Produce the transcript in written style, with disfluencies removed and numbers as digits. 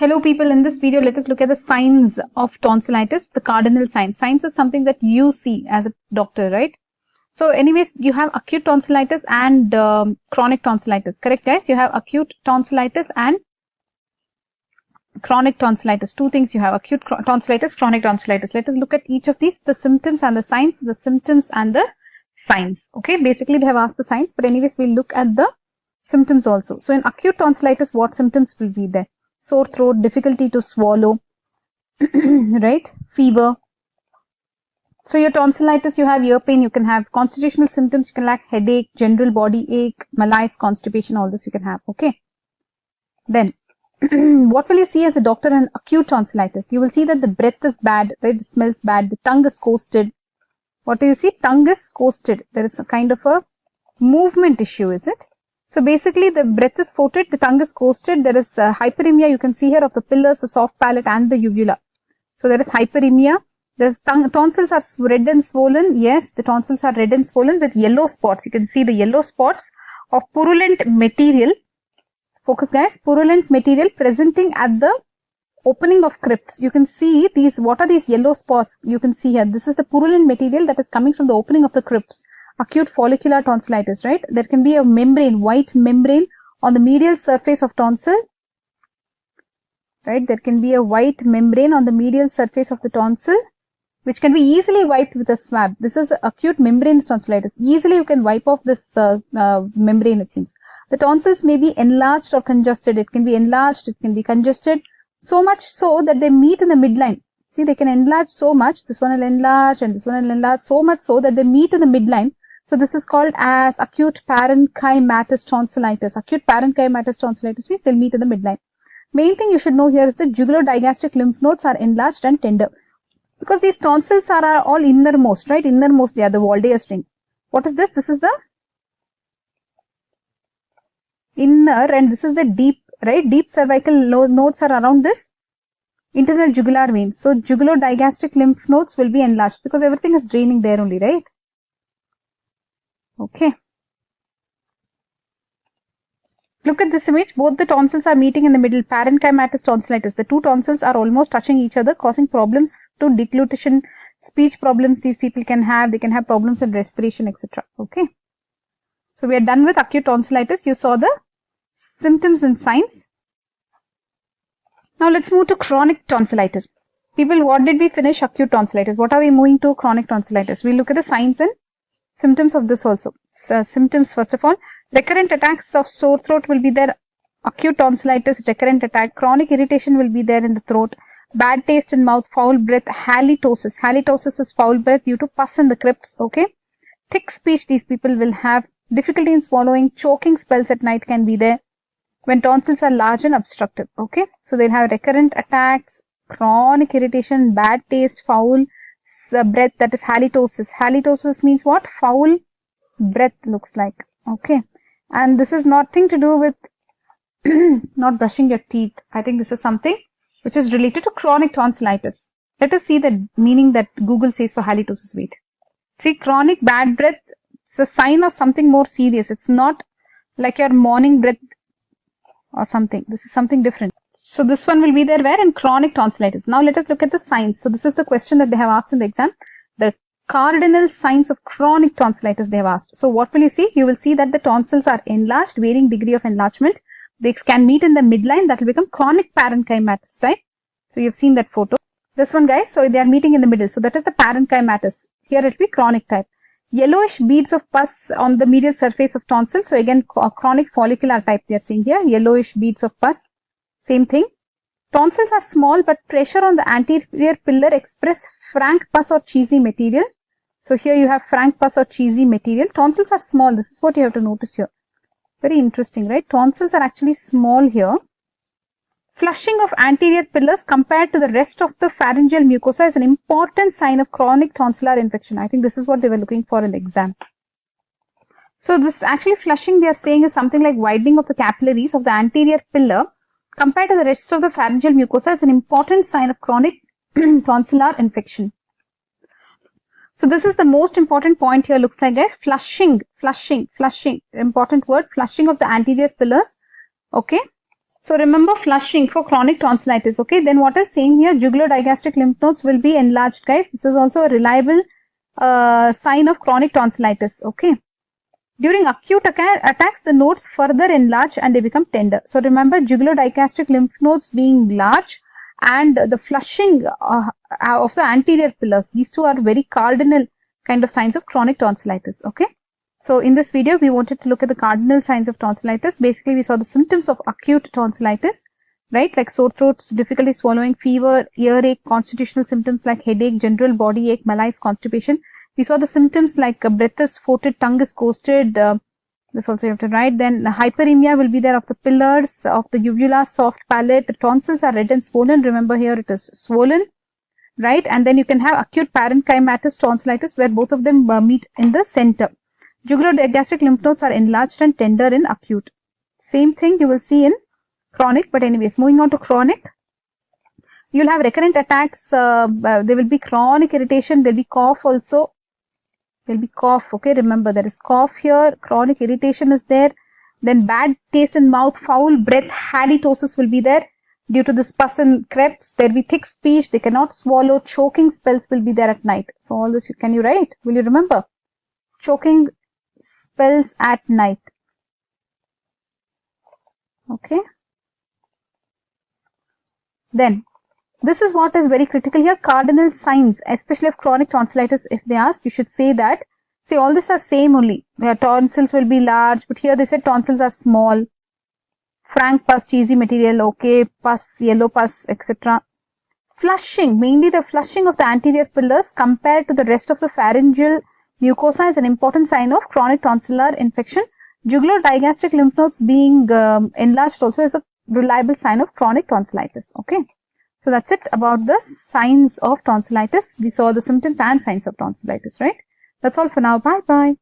Hello people, in this video let us look at the signs of tonsillitis, the cardinal signs. Signs is something that you see as a doctor, right? So anyways, you have acute tonsillitis and chronic tonsillitis, correct guys? You have acute tonsillitis and chronic tonsillitis. Two things you have, acute tonsillitis, chronic tonsillitis. Let us look at each of these, the symptoms and the signs, the symptoms and the signs. Okay, basically they have asked the signs, but anyways we'll look at the symptoms also. So in acute tonsillitis, what symptoms will be there? Sore throat, difficulty to swallow, right? Fever. So your tonsillitis, you have ear pain, you can have constitutional symptoms, you can have headache, general body ache, malaise, constipation, all this you can have, okay? Then, what will you see as a doctor in acute tonsillitis? You will see that the breath is bad, right? The smells bad, the tongue is coasted. What do you see? Tongue is coasted. There is a kind of a movement issue, is it? So basically the breath is fetid, the tongue is coasted, there is hyperemia, you can see here of the pillars, the soft palate and the uvula. So there is hyperemia, there's tonsils are red and swollen, yes, the tonsils are red and swollen with yellow spots. You can see the yellow spots of purulent material, focus guys, purulent material presenting at the opening of crypts. You can see these, what are these yellow spots? You can see here, this is the purulent material that is coming from the opening of the crypts. Acute follicular tonsillitis, right? There can be a membrane, white membrane on the medial surface of tonsil, right? There can be a white membrane on the medial surface of the tonsil, which can be easily wiped with a swab. This is acute membranous tonsillitis. Easily you can wipe off this membrane, it seems. The tonsils may be enlarged or congested. It can be enlarged, it can be congested, so much so that they meet in the midline. See, they can enlarge so much. This one will enlarge and this one will enlarge so much so that they meet in the midline. So this is called as acute parenchymatous tonsillitis. Acute parenchymatous tonsillitis means they'll meet in the midline. Main thing you should know here is the jugulo-digastric lymph nodes are enlarged and tender. Because these tonsils are all innermost, right? Innermost, they are the Waldeyer string. What is this? This is the inner and this is the deep, right? Deep cervical nodes are around this internal jugular vein. So jugulo-digastric lymph nodes will be enlarged because everything is draining there only, right? Okay. Look at this image. Both the tonsils are meeting in the middle. Parenchymatous tonsillitis. The two tonsils are almost touching each other, causing problems to deglutition, speech problems these people can have. They can have problems in respiration, etc. Okay. So we are done with acute tonsillitis. You saw the symptoms and signs. Now let's move to chronic tonsillitis. People, what did we finish? Acute tonsillitis. What are we moving to? Chronic tonsillitis. We'll look at the signs and symptoms of this also. Symptoms, first of all, recurrent attacks of sore throat will be there. Acute tonsillitis, recurrent attack. Chronic irritation will be there in the throat. Bad taste in mouth, foul breath, halitosis. Halitosis is foul breath due to pus in the crypts, okay. Thick speech these people will have. Difficulty in swallowing, choking spells at night can be there when tonsils are large and obstructive, okay. So they'll have recurrent attacks, chronic irritation, bad taste, foul breath, that is halitosis. Halitosis means what? Foul breath looks like, okay. And this is nothing to do with not brushing your teeth. I think this is something which is related to chronic tonsillitis. Let us see the meaning that Google says for halitosis. Wait. See, chronic bad breath, it's a sign of something more serious. It's not like your morning breath or something. This is something different. So this one will be there where? In chronic tonsillitis. Now let us look at the signs. So this is the question that they have asked in the exam. The cardinal signs of chronic tonsillitis they have asked. So what will you see? You will see that the tonsils are enlarged, varying degree of enlargement. They can meet in the midline. That will become chronic parenchymatous type. So you have seen that photo. This one guys, so they are meeting in the middle. So that is the parenchymatous. Here it will be chronic type. Yellowish beads of pus on the medial surface of tonsil. So again, chronic follicular type they are seeing here. Yellowish beads of pus. Same thing. Tonsils are small, but pressure on the anterior pillar express frank pus or cheesy material. So here you have frank pus or cheesy material. Tonsils are small. This is what you have to notice here. Very interesting, right? Tonsils are actually small here. Flushing of anterior pillars compared to the rest of the pharyngeal mucosa is an important sign of chronic tonsillar infection. I think this is what they were looking for in the exam. So this actually flushing they are saying is something like widening of the capillaries of the anterior pillar compared to the rest of the pharyngeal mucosa is an important sign of chronic tonsillar infection. So this is the most important point here, looks like guys. Flushing, important word, flushing of the anterior pillars, okay. So remember flushing for chronic tonsillitis. Okay, then what is saying here? Jugular-digastric lymph nodes will be enlarged, guys. This is also a reliable sign of chronic tonsillitis. Okay. During acute attacks, the nodes further enlarge and they become tender. So remember, jugular-digastric lymph nodes being large and the flushing of the anterior pillars. These two are very cardinal kind of signs of chronic tonsillitis. Okay. So in this video, we wanted to look at the cardinal signs of tonsillitis. Basically, we saw the symptoms of acute tonsillitis, right? Like sore throats, difficulty swallowing, fever, earache, constitutional symptoms like headache, general body ache, malaise, constipation. We saw the symptoms like breath is foetid, tongue is coasted. This also you have to write. Then hyperemia will be there of the pillars, of the uvula, soft palate. The tonsils are red and swollen. Remember here it is swollen, right? And then you can have acute parenchymatous tonsillitis where both of them meet in the center. Jugular-digastric lymph nodes are enlarged and tender in acute. Same thing you will see in chronic, but anyways, moving on to chronic. You'll have recurrent attacks. There will be chronic irritation. There will be cough also. There will be cough. Okay, remember there is cough here. Chronic irritation is there. Then bad taste in mouth, foul breath, halitosis will be there due to this pus and crepes. There will be thick speech. They cannot swallow. Choking spells will be there at night. So all this can you write? Will you remember? Choking spells at night. Okay. Then this is what is very critical here. Cardinal signs, especially of chronic tonsillitis. If they ask, you should say that. See, all this are same only. Their tonsils will be large, but here they said tonsils are small. Frank pus, cheesy material, okay, pus, yellow pus, etc. Flushing, mainly the flushing of the anterior pillars compared to the rest of the pharyngeal mucosa is an important sign of chronic tonsillar infection. Jugular-digastric lymph nodes being enlarged also is a reliable sign of chronic tonsillitis. Okay. So that's it about the signs of tonsillitis. We saw the symptoms and signs of tonsillitis, right? That's all for now. Bye-bye.